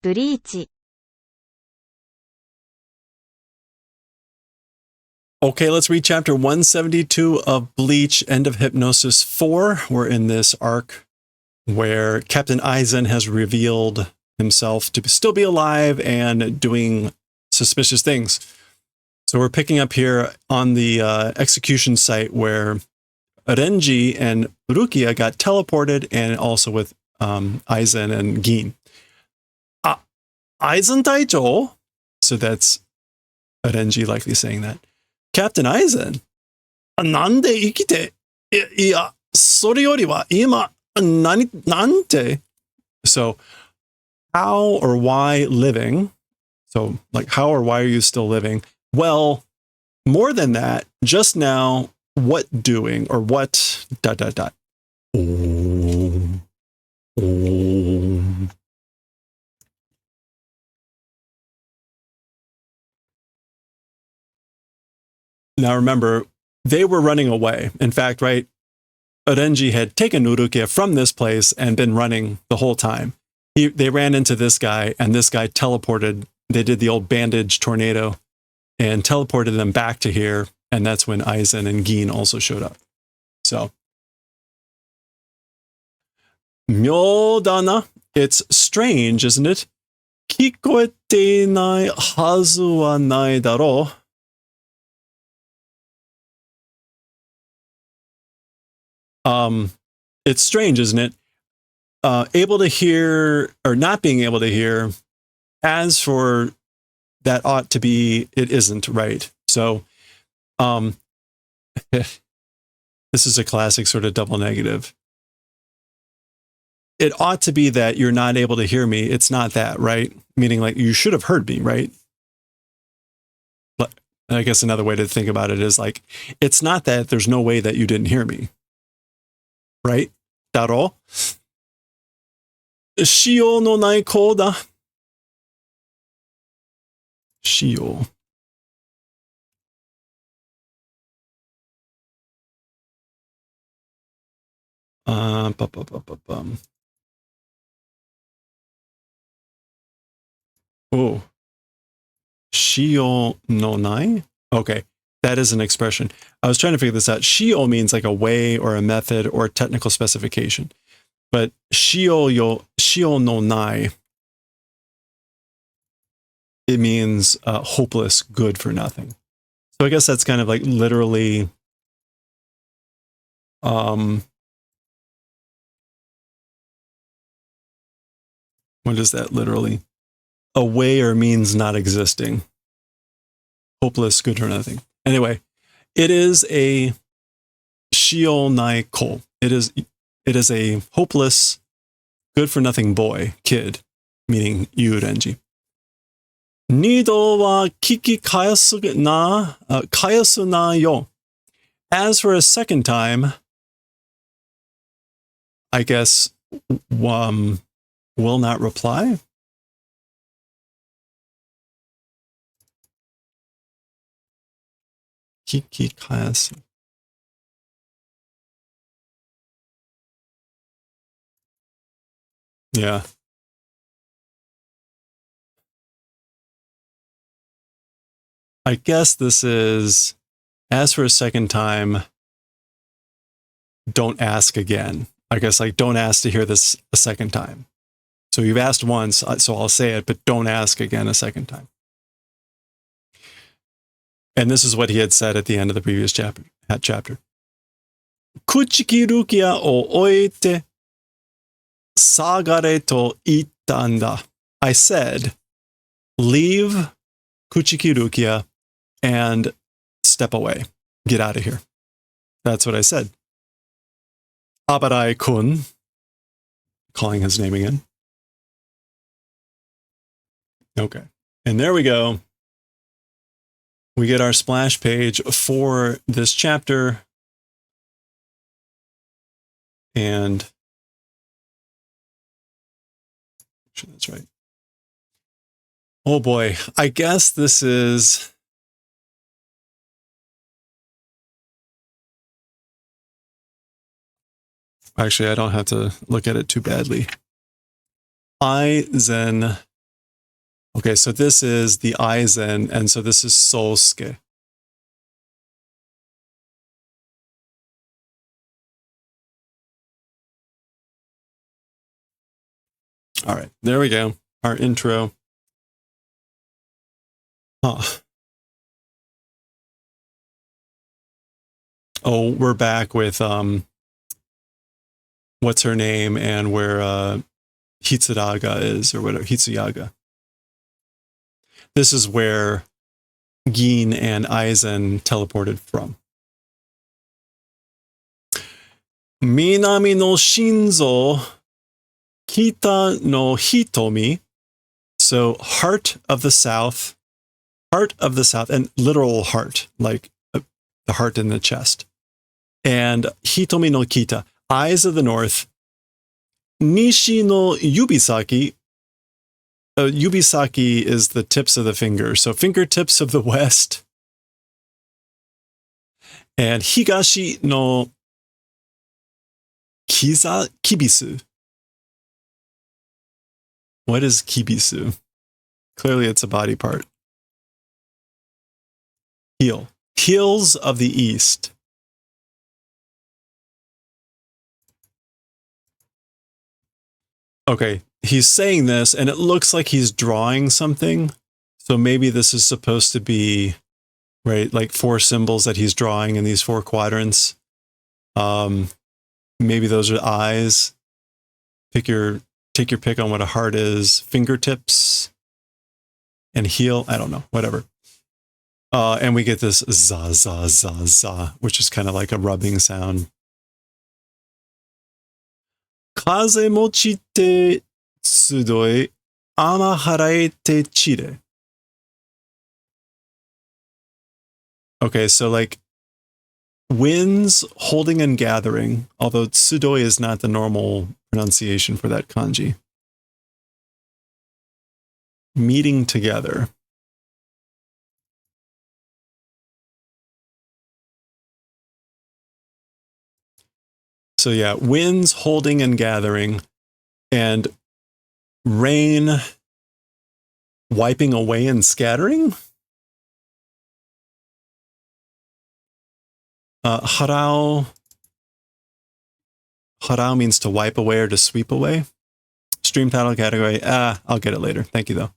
ブリーチ Okay, let's read chapter 172 of Bleach, End of Hypnosis 4. We're in this arc where Captain Aizen has revealed himself to still be alive and doing suspicious things. So we're picking up here on the execution site where Renji and Rukia got teleported, and also with Aizen and Gin. Aizen Taicho? So that's Renji likely saying that. Captain Aizen? なんで生きていや、それよりは今、なんて So, how or why living? So, like, how or why are you still living? Well, more than that, just now, what doing or what ... Now remember, they were running away. In fact, right, Renji had taken Urukia from this place and been running the whole time. They ran into this guy, and this guy teleported. They did the old bandage tornado and teleported them back to here, and that's when Aizen and Gin also showed up. So, Myodana, it's strange, isn't it? Kikoete nai hazu wa nai daro. It's strange, isn't it? Able to hear or not being able to hear. As for that ought to be, it isn't, right? So, this is a classic sort of double negative. It ought to be that you're not able to hear me. It's not that, right? Meaning like you should have heard me, right? But I guess another way to think about it is like, it's not that there's no way that you didn't hear me. Right? Daro? Shio no nai koda. Shio. Oh. Shio no nai? Okay. That is an expression. I was trying to figure this out. Shio means like a way or a method or a technical specification. But shio no nai, it means hopeless, good for nothing. So I guess that's kind of like literally what is that literally? A way or means not existing. Hopeless, good for nothing. Anyway, it is a shio nai ko. It is a hopeless, good for nothing boy, kid, meaning you, Renji. Nido wa kiki kayasu na yo. As for a second time, I guess, will not reply. Kiki kayasu. Yeah. I guess this is, as for a second time, don't ask again. I guess like don't ask to hear this a second time. So you've asked once, so I'll say it, but don't ask again a second time. And this is what he had said at the end of the previous chapter. Kuchiki Rukia o oete sagare to itanda. I said, leave Kuchiki Rukia and step away. Get out of here. That's what I said. Abarai-kun, calling his name again. Okay. And there we go. We get our splash page for this chapter. And sure that's right. Oh boy, I guess this is actually I don't have to look at it too badly. Aizen Okay, so this is the Aizen, and so this is Sosuke. All right, there we go. Our intro. Huh. Oh, we're back with what's her name and where Hitsudaga is, or whatever, Hitsuyaga. This is where Gin and Aizen teleported from. Minami no Shinzo, Kita no Hitomi. So heart of the south, and literal heart, like the heart in the chest. And Hitomi no Kita, eyes of the north. Nishi no Yubisaki. Yubisaki is the tips of the fingers, so fingertips of the west. And Higashi no Kibisu. What is Kibisu? Clearly it's a body part. Heel. Heels of the east. Okay, he's saying this, and it looks like he's drawing something. So maybe this is supposed to be, right, like 4 symbols that he's drawing in these 4 quadrants. Maybe those are eyes. Take your pick on what a heart is. Fingertips and heel. I don't know. Whatever. And we get this za za za za, which is kind of like a rubbing sound. Kaze mochite tsudoi ama haraete chire. Okay, so like winds holding and gathering, although tsudoi is not the normal pronunciation for that kanji. Meeting together. So yeah, winds holding and gathering, and rain wiping away and scattering. Harao means to wipe away or to sweep away. Stream title category. I'll get it later. Thank you, though.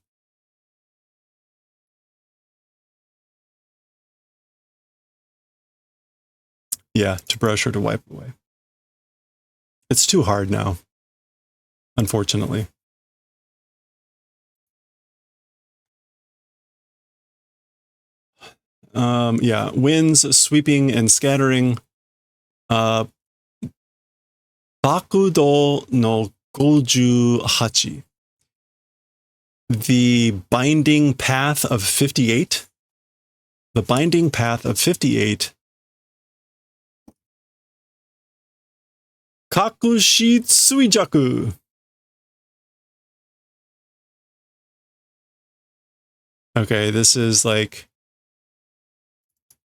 Yeah, to brush or to wipe away. It's too hard now, unfortunately. Yeah, winds sweeping and scattering. Bakudo no 58. The binding path of 58. The binding path of 58. Kakushi Tsuijaku. Okay, this is like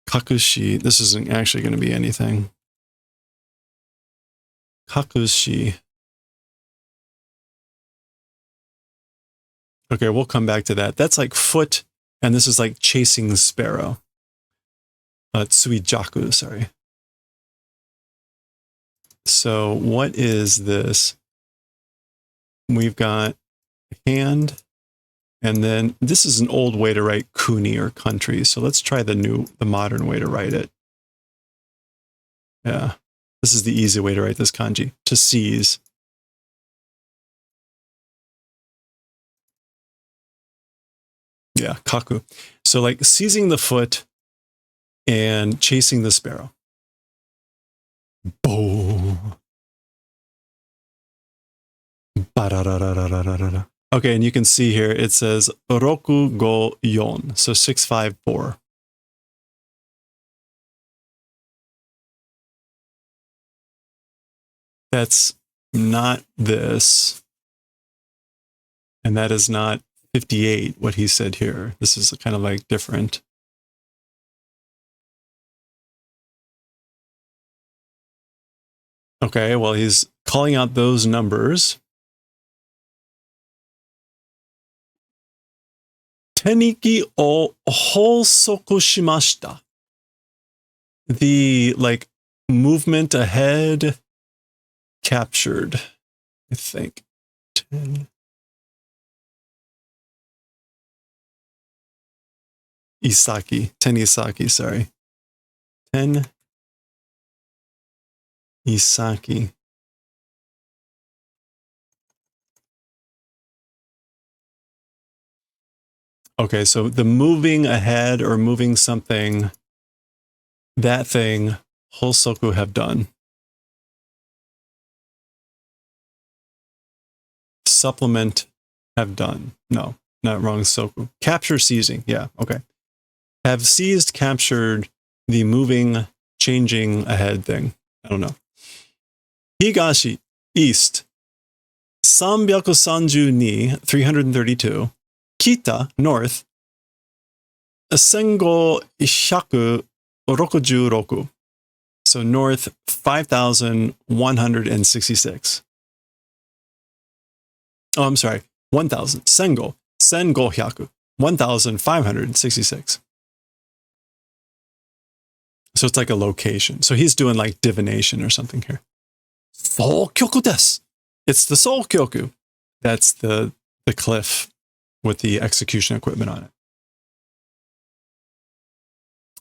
Kakushi. This isn't actually going to be anything. Kakushi. Okay, we'll come back to that. That's like foot, and this is like chasing sparrow. Tsuijaku, sorry. So what is this? We've got hand, and then this is an old way to write kuni or country. So let's try the modern way to write it. Yeah, this is the easy way to write this kanji. To seize. Yeah, kaku. So like seizing the foot and chasing the sparrow. Boom. Okay, and you can see here it says Roku go yon, so 654. That's not this. And that is not 58, what he said here. This is kind of like different. Okay, well, he's calling out those numbers. 手にきを拘束しました. The, like, movement ahead captured, I think. 10. Isaki, sorry. 10 Isaki. Okay, so the moving ahead or moving something, that thing, Hosoku have done. Supplement have done. No, not wrong, Soku. Capture seizing. Yeah, okay. Have seized, captured the moving, changing ahead thing. I don't know. Higashi, east. 332, 332. Kita, north. 1566. So north 5,166. Oh, I'm sorry. 1,000. Sengo. Sengo hyaku. 1,566. So it's like a location. So he's doing like divination or something here. Soukyoku desu. It's the Soukyoku. That's the cliff with the execution equipment on it.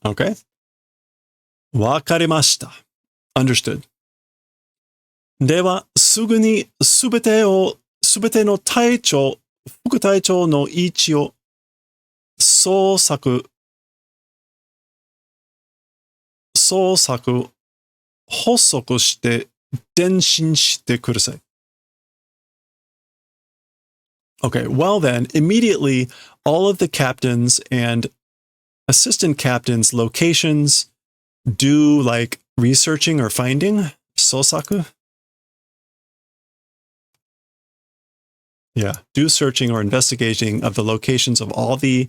Okay. Wakarimashita. Understood. では、すぐにすべての隊長、副隊長の位置を捜索、補足して伝信してください. Okay, well then, immediately, all of the captains and assistant captains' locations do like researching or finding. Sosaku? Yeah, do searching or investigating of the locations of all the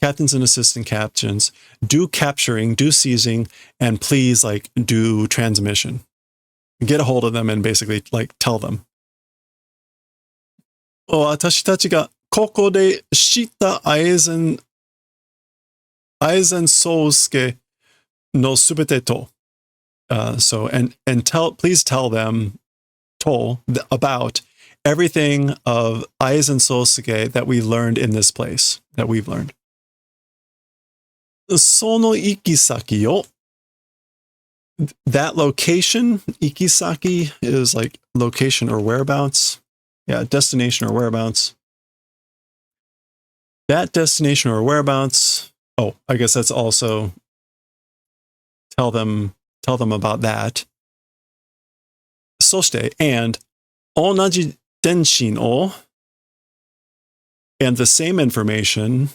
captains and assistant captains. Do capturing, do seizing, and please like do transmission. Get a hold of them and basically like tell them. 私たちがここで知った愛禅宗介のすべてと. So and please tell them about everything of Aizen Sosuke that we learned in this place, that we've learned. その行き先よ. That location, ikisaki, is like location or whereabouts. Yeah, destination or whereabouts. That destination or whereabouts. Oh, I guess that's also tell them about that. そして and 同じ電信を and the same information,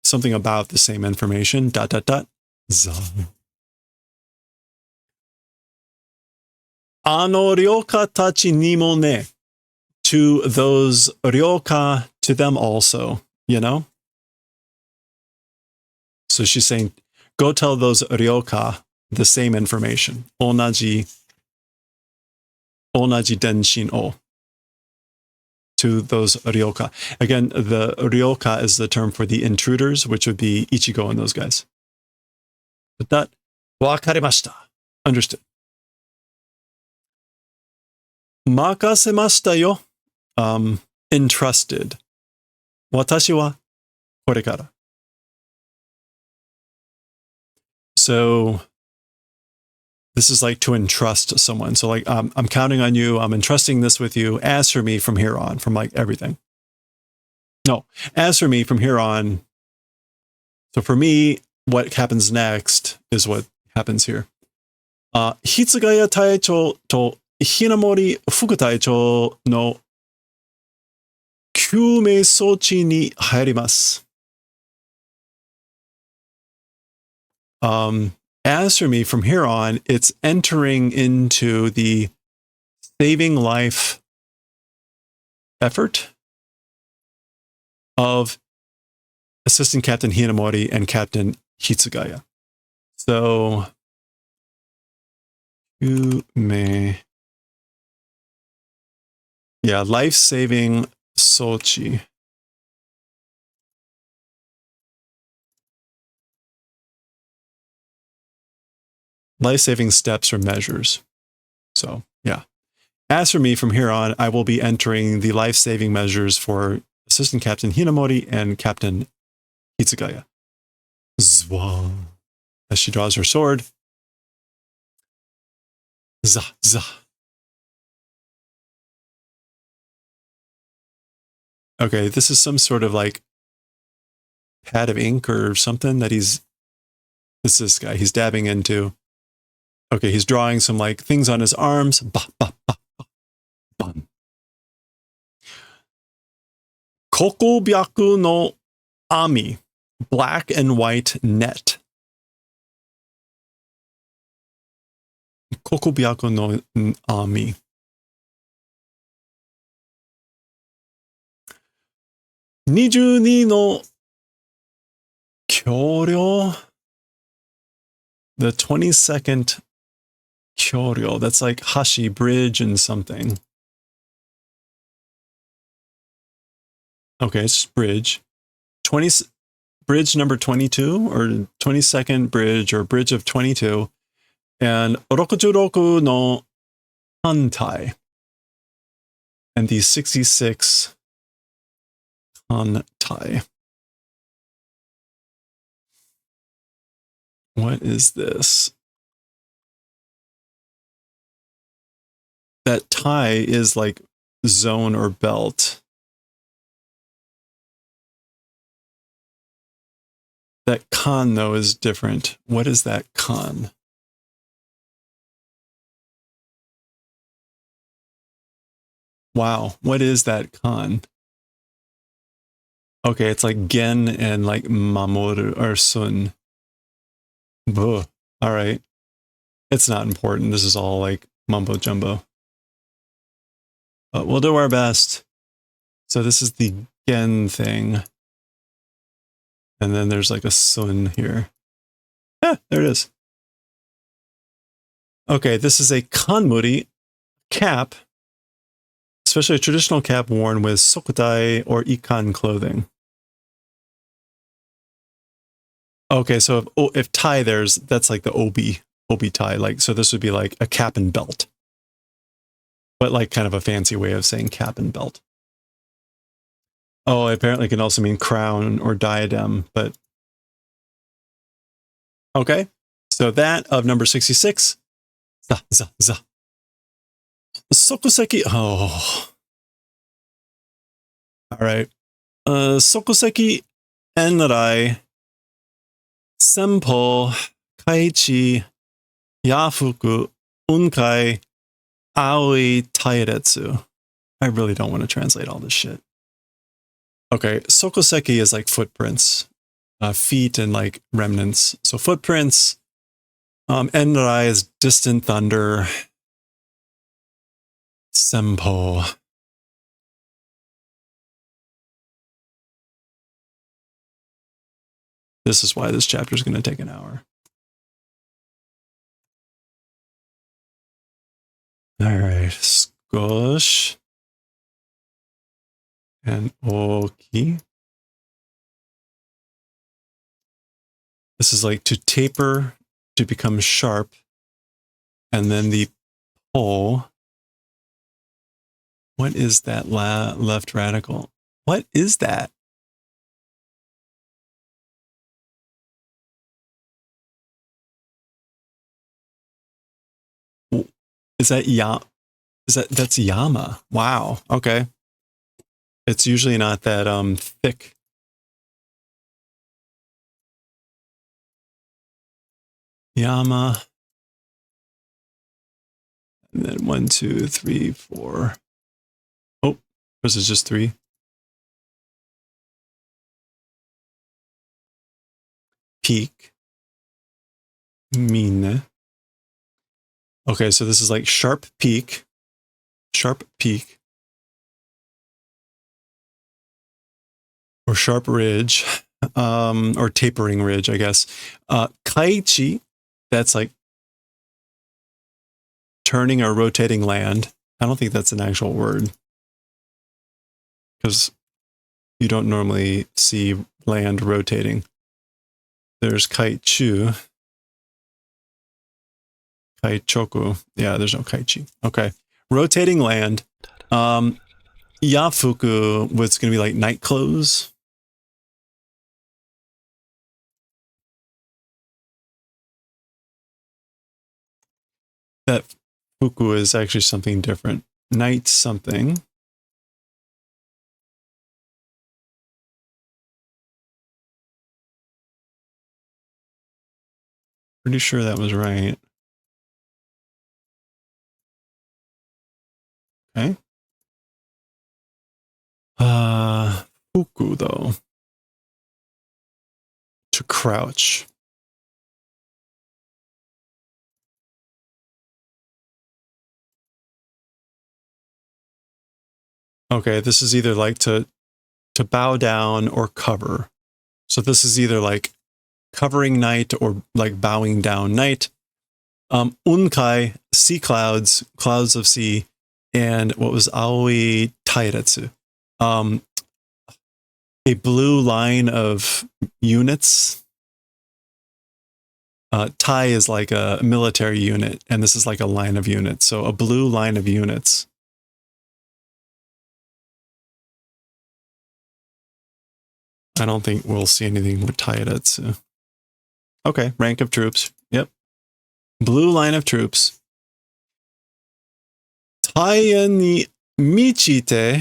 something about the same information, ... za. あの領家たちにもね. To those ryoka, to them also, you know? So she's saying, go tell those ryoka the same information. 同じ電信を. To those ryoka. Again, the ryoka is the term for the intruders, which would be Ichigo and those guys. But that, わかりました. Understood. 任せましたよ. Entrusted. 私はこれから. So this is like to entrust someone. So like, I'm counting on you. I'm entrusting this with you. As for me from here on, from like everything. No, as for me from here on. So for me, what happens next is what happens here. 筆ヶ谷隊長とひなもり副隊長の救命装置に入ります. As for me, from here on, it's entering into the saving life effort of Assistant Captain Hinamori and Captain Hitsugaya. So, you may... Yeah, life-saving Sochi. life-saving steps or measures. So, yeah. As for me, from here on, I will be entering the life-saving measures for Assistant Captain Hinamori and Captain Hitsugaya. Zwa. As she draws her sword. Za, za. Okay, this is some sort of like pad of ink or something that he's... It's this guy he's dabbing into. Okay, he's drawing some like things on his arms. Ba, ba, ba, ba, bun. Kokobyaku no ami. Black and white net. Kokobyaku no ami. Nijuni no kyoryo. The 22nd kyoryo. That's like hashi, bridge and something. Okay, it's bridge. Bridge number 22 or 22nd bridge or bridge of 22. And rokujuroku no hantai. And the 66 hantai. What is this? That tie is like zone or belt. That kan, though, is different. What is that kan? Wow, what is that kan? Okay, it's like gen and like mamoru or sun. Buh. All right. It's not important. This is all like mumbo jumbo. But we'll do our best. So this is the gen thing. And then there's like a sun here. Yeah, there it is. Okay, this is a kanmuri cap, especially a traditional cap worn with sokutai or ikan clothing. Okay, so if tie that's like the obi tie. Like, so this would be like a cap and belt. But like kind of a fancy way of saying cap and belt. Oh, apparently it can also mean crown or diadem, but okay. So that of number 66. Za, za, za. Sokuseki. Oh. All right. Sokuseki enrai senpo kaichi yafuku unkai aoi tairetsu. I really don't want to translate all this shit. Okay, sokoseki is like footprints, feet and like remnants. So footprints. Enrai is distant thunder. Senpo. This is why this chapter is going to take an hour. All right, skosh and oki. This is like to taper, to become sharp, and then the po. What is that left radical? What is that? Is that that's yama? Wow. Okay. It's usually not that thick. Yama. And then 1, 2, 3, 4. Oh, this is just 3. Peak. Mine. Okay, so this is like sharp peak. Sharp peak. Or sharp ridge. Or tapering ridge, I guess. Kaichi, that's like turning or rotating land. I don't think that's an actual word. Because you don't normally see land rotating. There's kaichu. Kaichoku. Yeah, there's no kaichi. Okay. Rotating land. Yafuku, what's going to be like night clothes. That fuku is actually something different. Night something. Pretty sure that was right. Okay. Fuku though. To crouch. Okay, this is either like to bow down or cover. So this is either like covering night or like bowing down night. Unkai, sea clouds, clouds of sea, and what was aoi tairetsu? A blue line of units. Tai is like a military unit, and this is like a line of units. So a blue line of units. I don't think we'll see anything with tairetsu. Okay, rank of troops. Yep. Blue line of troops. Taya ni michite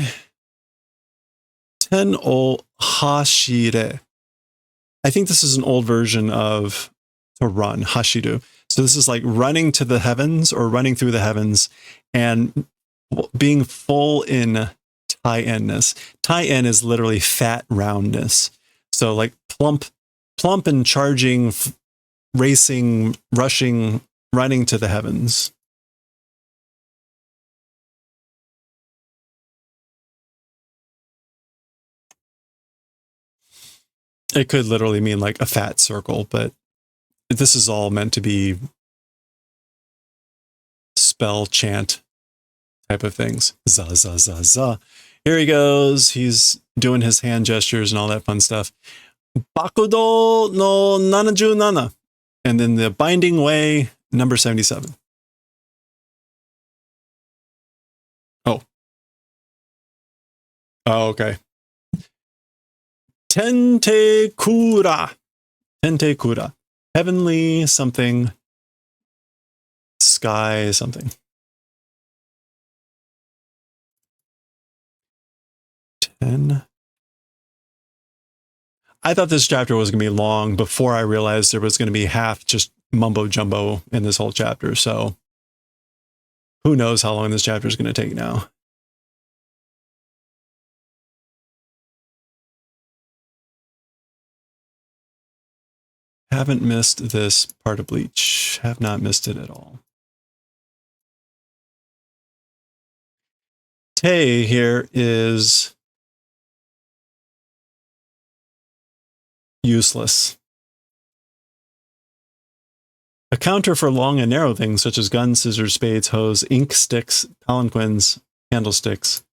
ten o hashire. I think this is an old version of to run, hashiru. So this is like running to the heavens or running through the heavens and being full in tai-en-ness. Tai-en is literally fat roundness. So like plump and charging, racing, rushing, running to the heavens. It could literally mean like a fat circle, but this is all meant to be spell chant type of things. Za, za, za, za. Here he goes. He's doing his hand gestures and all that fun stuff. Bakudo no 77. And then the binding way, number 77. Oh. Oh, okay. Tente Kura. Tente Kura. Heavenly something. Sky something. 10. I thought this chapter was going to be long before I realized there was going to be half just mumbo jumbo in this whole chapter. So who knows how long this chapter is going to take now. Haven't missed this part of Bleach. Have not missed it at all. Tay here is useless. A counter for long and narrow things such as guns, scissors, spades, hoes, ink sticks, palanquins, candlesticks.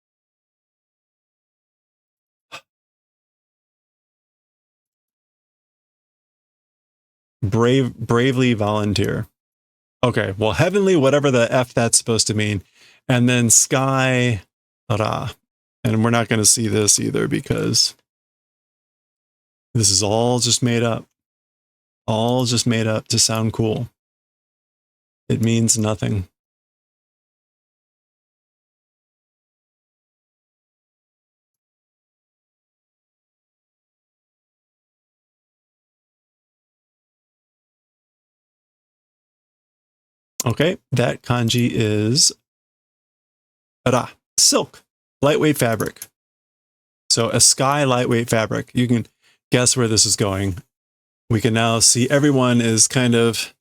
Bravely volunteer. Okay, well, heavenly, whatever the F that's supposed to mean. And then sky, ra. And we're not going to see this either because this is all just made up. All just made up to sound cool. It means nothing. Okay, that kanji is ra, silk, lightweight fabric. So a sky lightweight fabric. You can guess where this is going. We can now see everyone is kind of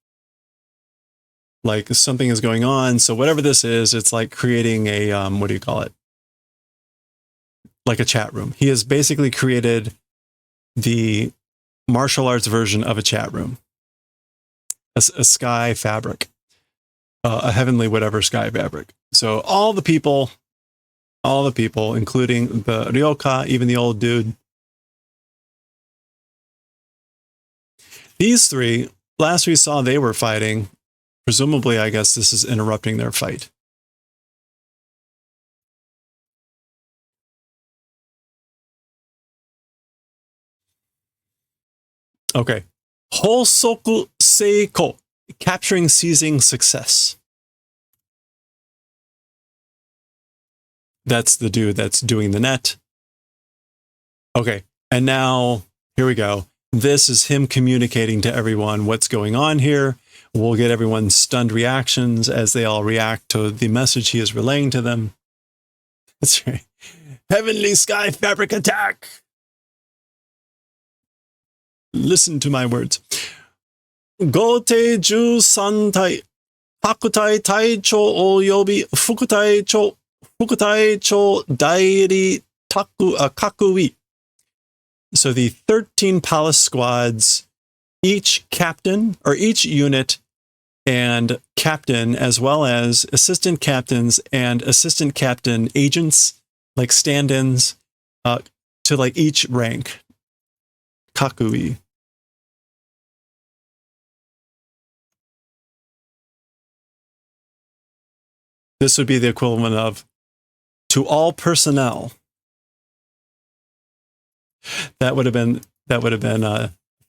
like something is going on. So whatever this is, it's like creating a, what do you call it? Like a chat room. He has basically created the martial arts version of a chat room. A sky fabric. A heavenly whatever sky fabric. So all the people, including the Ryoka, even the old dude. These three, last we saw they were fighting, Presumably, I guess this is interrupting their fight. Okay. Hosoku seiko, capturing, seizing, success. That's the dude that's doing the net. Okay. And now, here we go. This is him communicating to everyone what's going on here. We'll get everyone's stunned reactions as they all react to the message he is relaying to them. That's right. Heavenly sky fabric attack. Listen to my words. Gote ju santai, hakutai taicho o yobi fukutaicho dairi kakui. So the 13 palace squads, each captain or each unit and captain, as well as assistant captains and assistant captain agents, like stand-ins, to like each rank. Kakui. This would be the equivalent of to all personnel. That would have been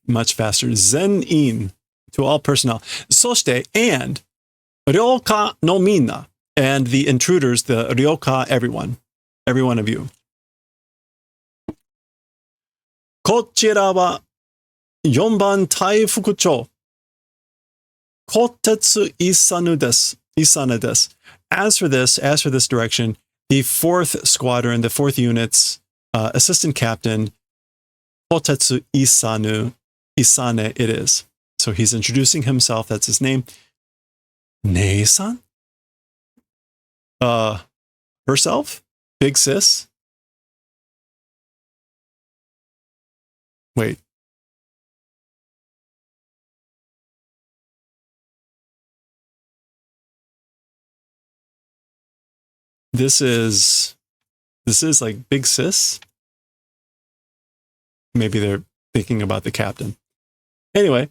much faster. Zen-in, to all personnel. Soshite, and ryoka no minna, and the intruders, the ryoka, every one of you. Kochira wa 4番隊副長 Kotetsu Isanu desu. As for this direction, the 4th squadron, the 4th unit's assistant captain, Kotetsu Isane it is. So he's introducing himself, that's his name. Nei-san? Herself? Big sis? Wait. This is like big sis? Maybe they're thinking about the captain. Anyway,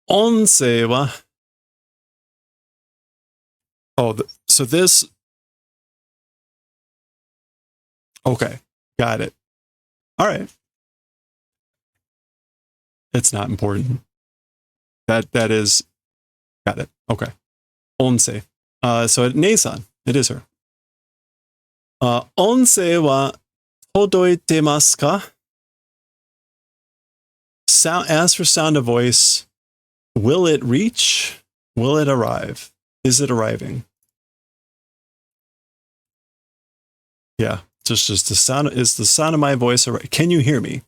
onsei wa. So this. Okay, got it. All right. It's not important. That is, got it. Okay. Onsei. So Nei-san, it is her. Onsei wa todoitemasu ka? As for sound of voice, will it reach? Will it arrive? Is it arriving? Yeah, just the sound. Is the sound of my voice arriving? Can you hear me?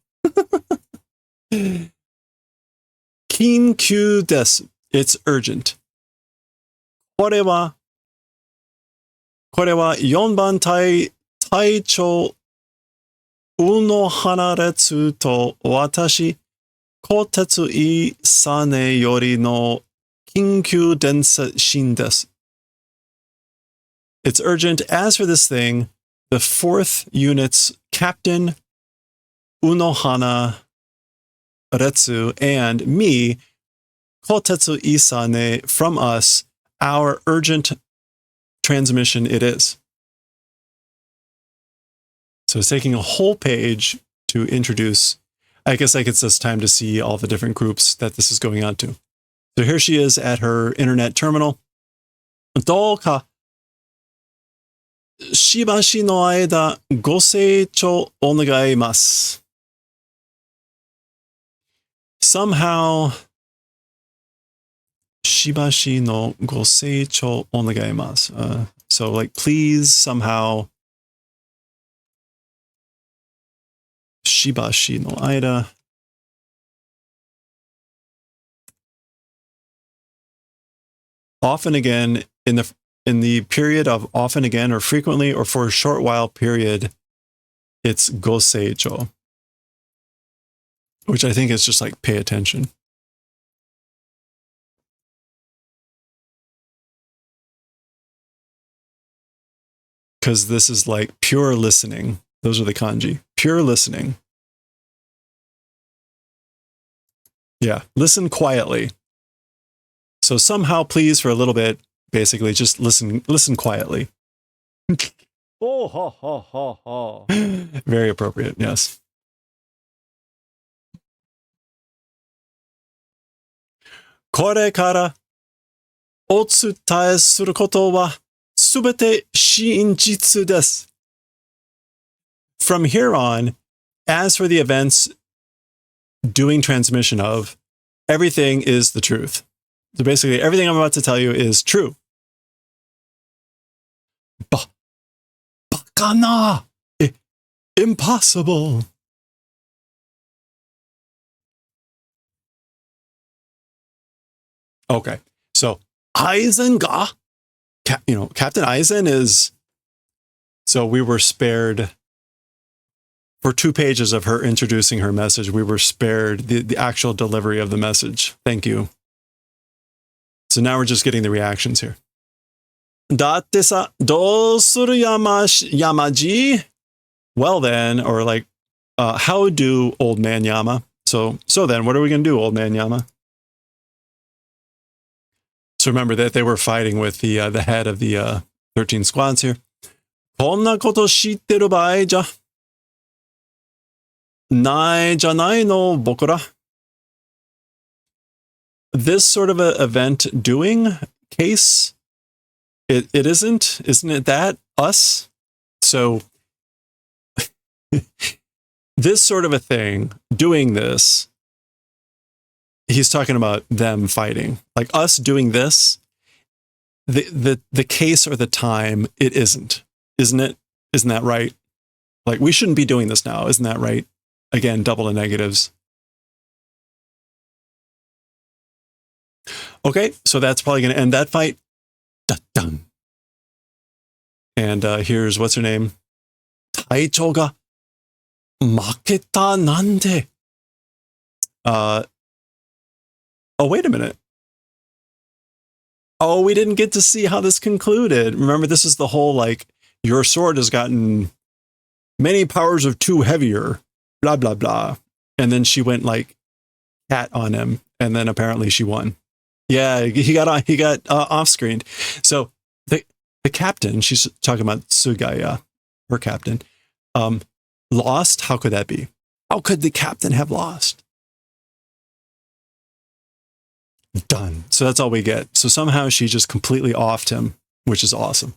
Kinkyu desu. It's urgent. これは4番隊長宇野花列と私、小鉄井サネよりの緊急電信です。It's urgent. As for this thing, the 4th unit's captain, Unohana Retsu, and me, Kotetsu Isane, from us, our urgent transmission it is. So it's taking a whole page to introduce. I guess it's this time to see all the different groups that this is going on to. So here she is at her internet terminal. どうかしばしの間ご清聴お願います。Somehow しばしのご清聴お願います。So like please somehow しばしの間 often again in the period of often again or frequently or for a short while period, it's goseicho, which I think is just like pay attention. Because this is like pure listening. Those are the kanji. Pure listening. Yeah, listen quietly. So somehow, please, for a little bit, basically, just listen quietly. Oh, ha, ha, ha, ha. Very appropriate, yes. Kore kara o tsutae suru koto wa subete shinjitsu desu. From here on, as for the events doing transmission of, everything is the truth. So basically, everything I'm about to tell you is true. Bakana! Impossible! Okay, so Aizen ga, Captain Aizen is, so we were spared, for 2 pages of her introducing her message, we were spared the actual delivery of the message. Thank you. So now we're just getting the reactions here. Datte sa, do suru Yamaji? Well then, or like, how do, old man Yama? So then, what are we going to do, old man Yama? So remember that they were fighting with the head of the 13 squads here. Konna koto shitteru bae ja nai janai no bokura. This sort of a event doing case, it isn't it that us? So this sort of a thing, doing this, he's talking about them fighting. Like us doing this, the case or the time, it isn't it? Isn't that right? Like we shouldn't be doing this now, isn't that right? Again, double the negatives. Okay, so that's probably going to end that fight. Dun. And here's, what's her name? Taichou ga maketa nande. Oh, wait a minute. Oh, we didn't get to see how this concluded. Remember, this is the whole, like, your sword has gotten many powers of 2 heavier, blah, blah, blah. And then she went, like, cat on him, and then apparently she won. Yeah, he got off-screened. So the captain, she's talking about Sugaya, her captain, lost. How could that be? How could the captain have lost? Done. So that's all we get. So somehow she just completely offed him, which is awesome.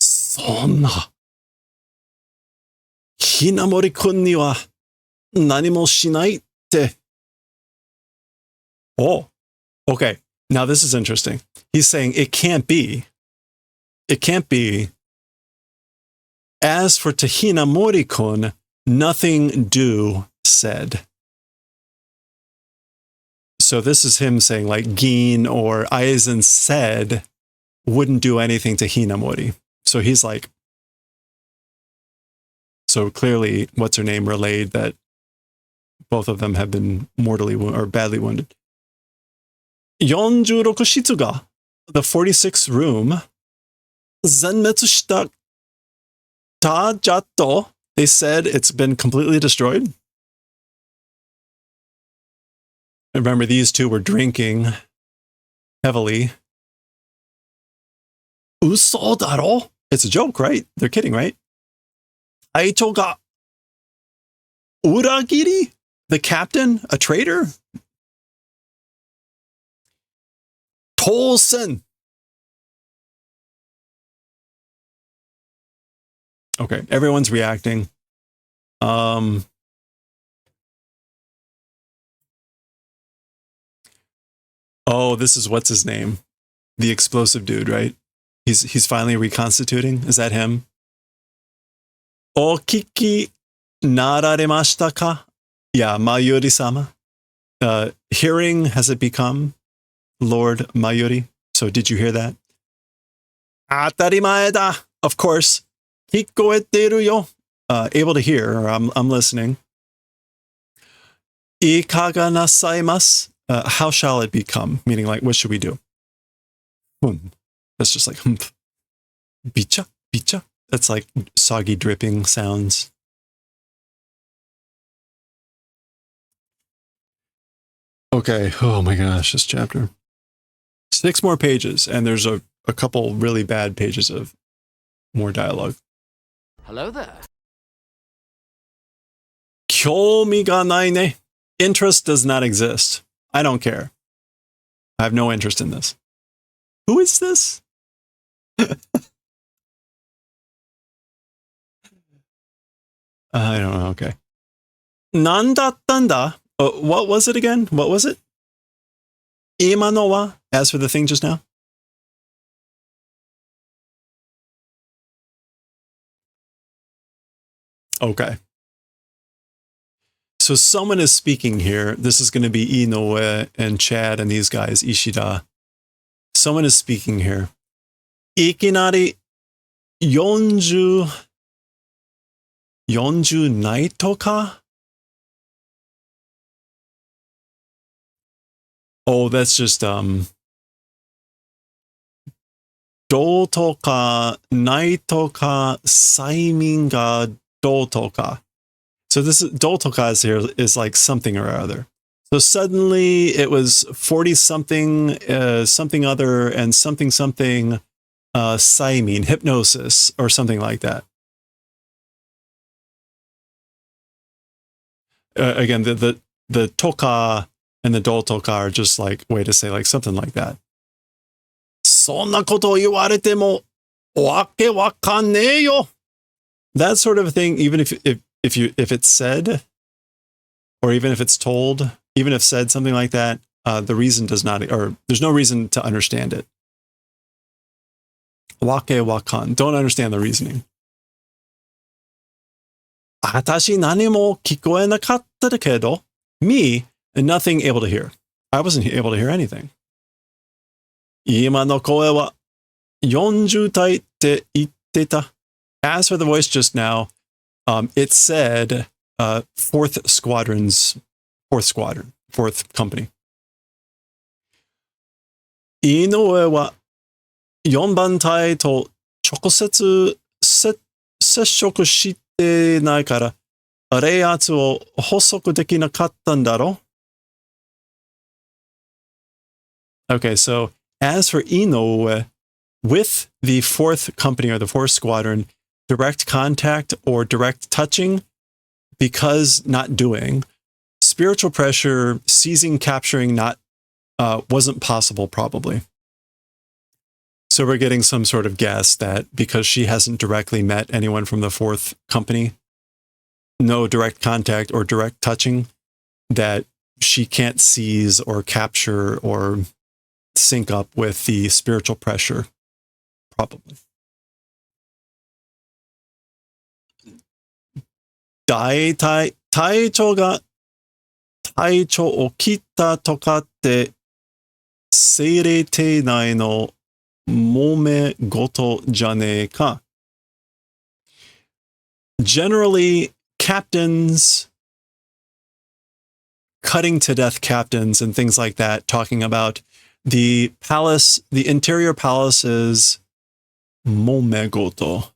Sonna. Hinamori-kun ni wa nani mo shinai te. Oh. Okay, now this is interesting. He's saying it can't be. It can't be. As for Tahina Morikun, nothing do said. So this is him saying like Gin or Aizen said wouldn't do anything to Hinamori. So he's like, so clearly what's her name relayed that both of them have been mortally or badly wounded. 46 shitsuga, the 46th room, zenmetsu shita ta jatto, they said it's been completely destroyed. Remember, these two were drinking heavily. Uso daro? It's a joke, right? They're kidding, right? Aicho ga uragiri? The captain? A traitor? Tolson. Okay, everyone's reacting. Oh, this is what's his name? The explosive dude, right? He's finally reconstituting. Is that him? Okiki nararemashita ka? Yeah, Mayuri-sama. Hearing, has it become Lord Mayuri? So did you hear that? Atarimae da. Of course. Hikoeteru yo. Able to hear, or I'm listening. Ikaga nasaimasu? How shall it become? Meaning, like, what should we do? That's just like humph. Bicha, bicha. That's like soggy dripping sounds. Okay. Oh my gosh, this chapter. 6 more pages, and there's a couple really bad pages of more dialogue. Hello there. 興味がないね. Interest does not exist. I don't care. I have no interest in this. Who is this? I don't know. Okay. なんだったんだ? What was it again? What was it? 今のは? As for the thing just now? Okay. So someone is speaking here. This is going to be Inoue and Chad and these guys, Ishida. Someone is speaking here. いきなり40ないとか? Oh, that's just どうとかないとか催眠がどうとか. So this is Dotokas here is like something or other. So suddenly it was 40 something, something other, and something something, Saimin, hypnosis, or something like that. Again, the toka and the Dotoka are just like way to say like something like that. そんなこと言われてもわけわかんねえよ. That sort of thing, even if it's said, or even if it's told, even if said something like that, the reason does not, or there's no reason to understand it. Wake wakan. Don't understand the reasoning. 私何も聞こえなかったけど, me, nothing able to hear. I wasn't able to hear anything. 今の声は40体って言ってた. As for the voice just now, it said fourth company. 井上は4番隊と直接接触してないから、冷圧を捕捉できなかったんだろ? Okay, so as for Inoue, with the fourth company or the fourth squadron, direct contact or direct touching, because not doing, spiritual pressure, seizing, capturing, not wasn't possible probably. So we're getting some sort of guess that because she hasn't directly met anyone from the fourth company, no direct contact or direct touching, that she can't seize or capture or sync up with the spiritual pressure, probably. 大体、隊長が隊長を切ったとかって精霊体内の揉め事じゃねえか. Generally, captains, cutting to death captains and things like that, talking about the palace, the interior palace's momegoto.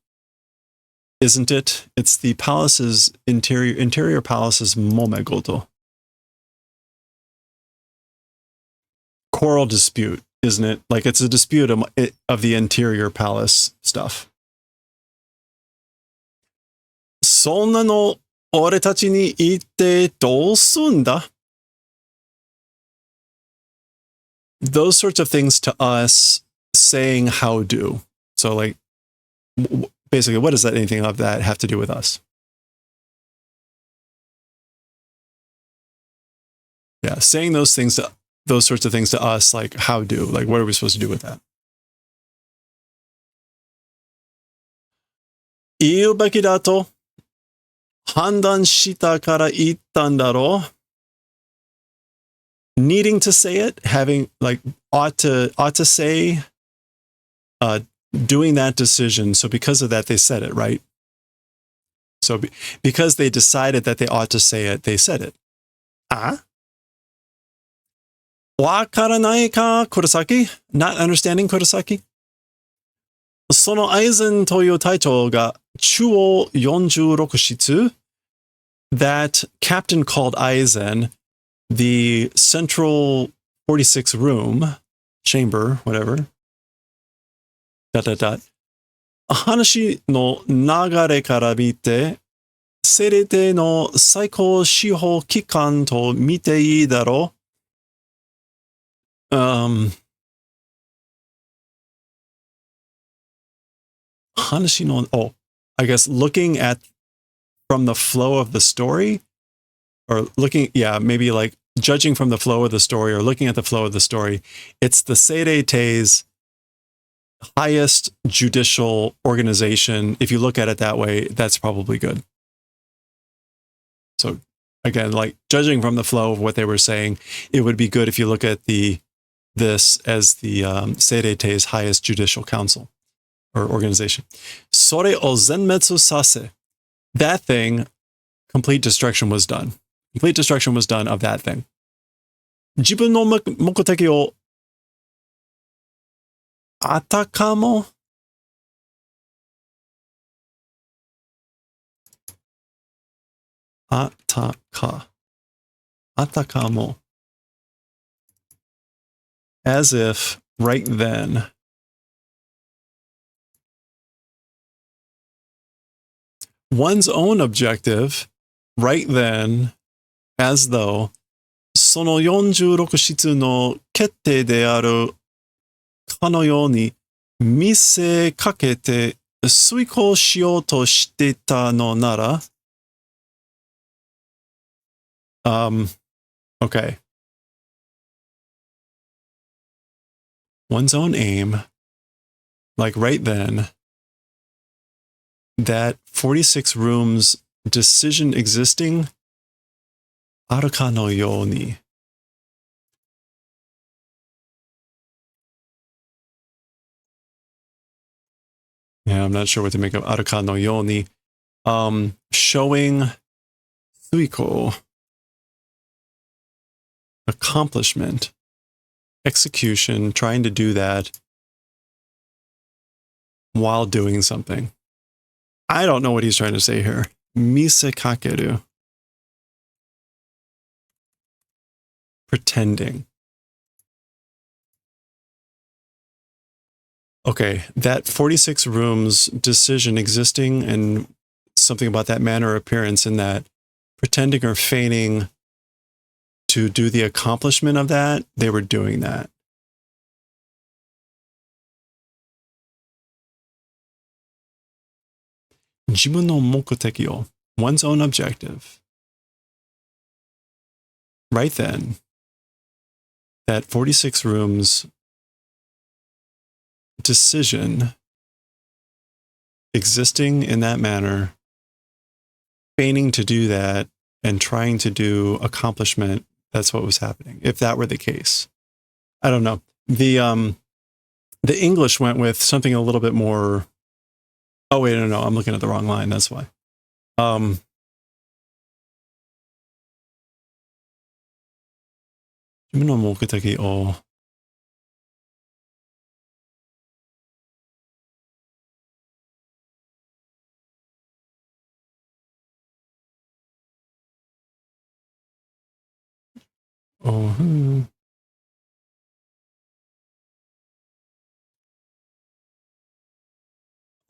Isn't it? It's the palace's interior palace's momegoto. Quarrel dispute, isn't it? Like it's a dispute of the interior palace stuff. そんなの俺たちに言ってどうすんだ? Those sorts of things to us, saying how do. So like, basically, what does that anything of that have to do with us? Yeah, saying those things, those sorts of things to us, like how do, like what are we supposed to do with that? 言うべきだと判断したから言ったんだろう? Needing to say it, having like ought to say, doing that decision. So because of that, they said it, right? So because they decided that they ought to say it, they said it. Ah? わからないか、Kurosaki? Not understanding Kurosaki? そのアイゼンという隊長が中央46室 that captain called Aizen, the central 46 room, chamber, whatever. ... 話の流れから見て、せれての最高司法機関と見ていいだろう。話の、oh, I guess looking at from the flow of the story, or looking, yeah, maybe like judging from the flow of the story or looking at the flow of the story, it's the Seirei-tei's highest judicial organization. If you look at it that way, that's probably good. So again, like judging from the flow of what they were saying, it would be good if you look at this as the Seirei-tei's highest judicial council or organization. Sore o zenmetsu sase. That thing, complete destruction was done. Complete destruction was done of that thing. 自分の目的をあたかもあたかも as if right then. One's own objective right then, as though その46室の決定であるかのように見せかけて遂行しようとしてたのなら、okay. One's own aim, like right then, that 46 rooms decision existing, あるかのように。Yeah, I'm not sure what to make of あるかのように. Showing 遂行 accomplishment, execution, trying to do that while doing something. I don't know what he's trying to say here. Misekakeru. Pretending. Okay, that 46 rooms decision existing and something about that manner or appearance in that pretending or feigning to do the accomplishment of that, they were doing that. Jibu no mokuteki o, one's own objective. Right then, that 46 rooms decision existing in that manner, feigning to do that, and trying to do accomplishment, that's what was happening, if that were the case. I don't know. The English went with something a little bit more... Oh, wait, no, I'm looking at the wrong line, that's why.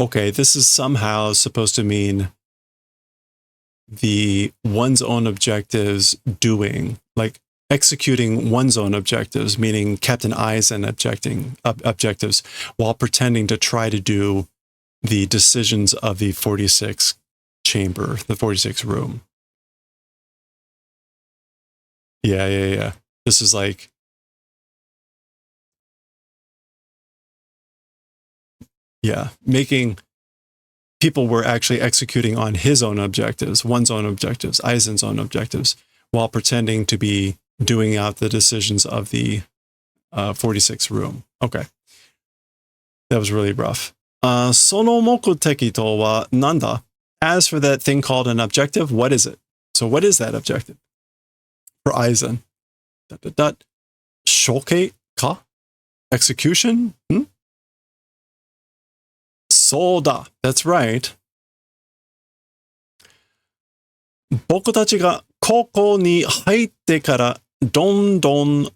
Okay, this is somehow supposed to mean the one's own objectives doing, like executing one's own objectives, meaning Captain Eisen objectives, while pretending to try to do the decisions of the 46 chamber, the 46 room. Yeah. This is like... Yeah, making... People were actually executing on his own objectives, one's own objectives, Eisen's own objectives, while pretending to be doing out the decisions of the 46 room. Okay. That was really rough. その目的とは何だ? As for that thing called an objective, what is it? So what is that objective? For Eisen. ... 処刑か? Execution? そうだ. That's right. 僕たちがここに入ってからどんどん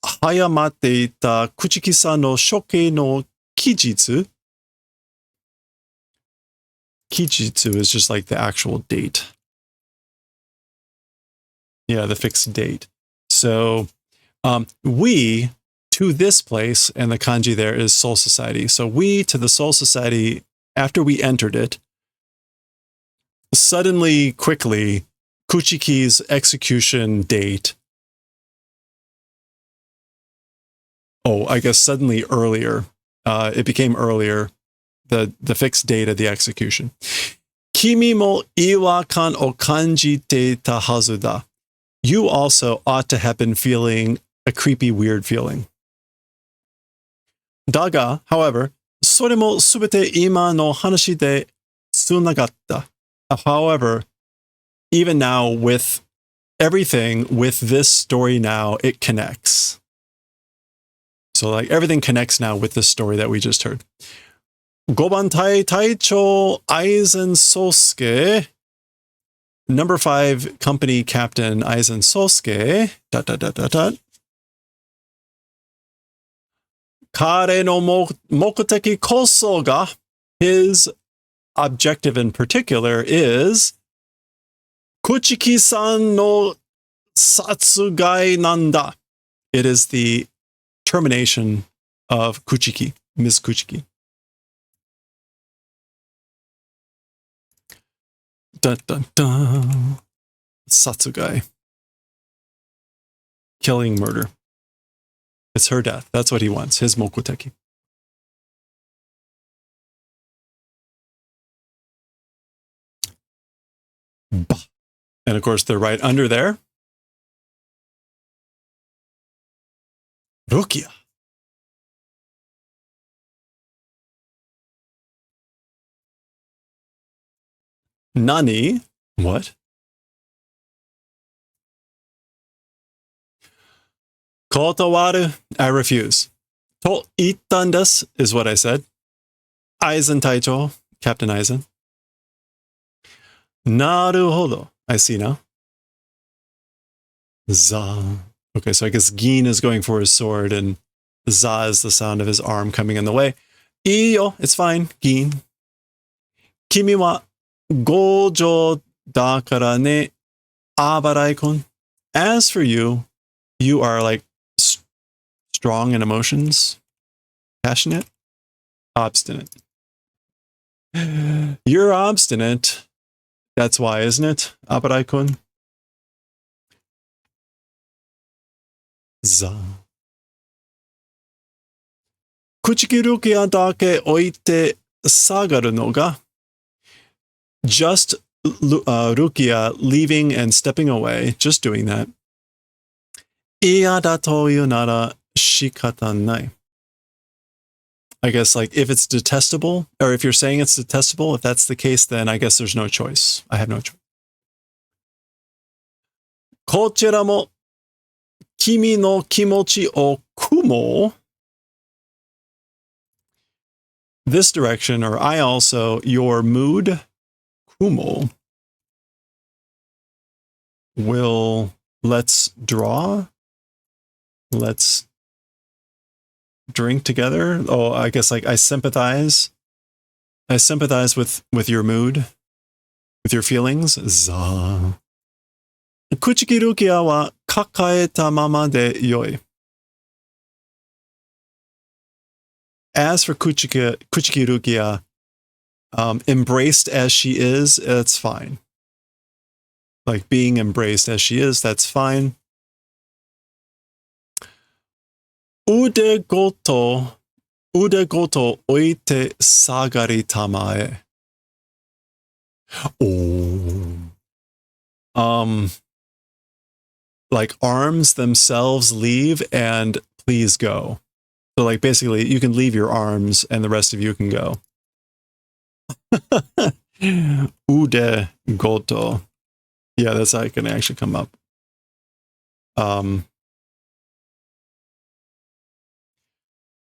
早まっていた朽木さんの処刑の期日。Kijitsu is just like the actual date. Yeah, the fixed date. So we to this place, and the kanji there is Soul Society. So we to the Soul Society, after we entered it, suddenly, quickly, Kuchiki's execution date. Oh, I guess suddenly earlier. It became earlier, the fixed date of the execution. Kimi mo iwakan o kanjite ta hazu da. You also ought to have been feeling a creepy, weird feeling. Daga, however, それもすべて今の話でつながった. However, even now with everything, with this story now, it connects. So like everything connects now with this story that we just heard. 5番隊隊長 Aizen Sosuke. Number 5 company captain Aizen Sosuke. 彼の目的こそが his objective in particular is 朽木さんの殺害なんだ. It is the termination of Kuchiki, Ms. Kuchiki. Dun, dun, dun. Satsugai. Killing, murder. It's her death. That's what he wants, his mokuteki. Bah. And of course, they're right under there. Rukia. Nani? What? Kotowaru. I refuse. To ittan desu is what I said. Aizen Taicho, Captain Aizen. Naruhodo. I see now. Za. Okay, so I guess Gin is going for his sword, and za is the sound of his arm coming in the way. Iyo, it's fine, Gin. Kimi wa gojo dakara ne, Abarai-kun. As for you, you are like strong in emotions, passionate, obstinate. You're obstinate. That's why, isn't it, Abarai-kun? Za. Kuchiki Rukia dake oite sagaru no ga. Just Rukia leaving and stepping away, just doing that. Iyada toyu nara shikata nai. I guess like if it's detestable, or if you're saying it's detestable, if that's the case, then I guess there's no choice. I have no choice. Kochira mo kimi no kimochi o kumo. This direction, or I also, your mood, kumo, will, let's draw, let's drink together. Oh, I guess like I sympathize with your mood, with your feelings. Za. Kuchiki Rukia wa kakaeta mama de yoi. As for Kuchiki Rukia, embraced as she is, it's fine. Like being embraced as she is, that's fine. Ude goto oite sagari tamae. Oh. Like arms themselves leave and please go. So like basically you can leave your arms and the rest of you can go. Ude goto. Yeah, that's how it can actually come up.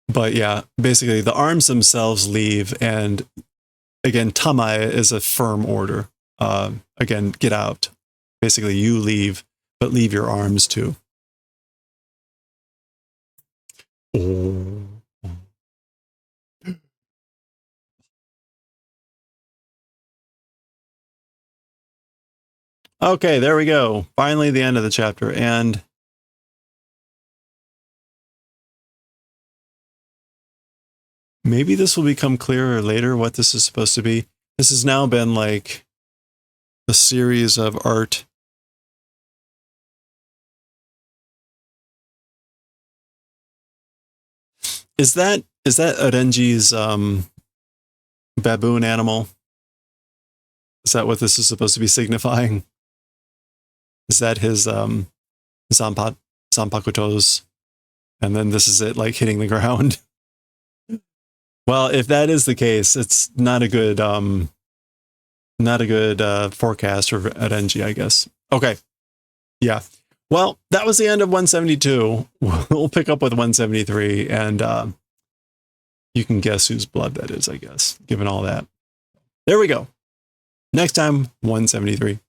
But yeah, basically the arms themselves leave, and again, tamae is a firm order. Again, get out. Basically you leave, but leave your arms too. Oh. Okay, there we go. Finally, the end of the chapter. And maybe this will become clearer later what this is supposed to be. This has now been like a series of art. Is that Orenji's baboon animal? Is that what this is supposed to be signifying? Is that his Zanpakuto's? And then this is it, like hitting the ground. Well, if that is the case, it's not a good forecast for Orenji, I guess. Okay. Yeah. Well, that was the end of 172. We'll pick up with 173, and you can guess whose blood that is, I guess, given all that. There we go. Next time, 173.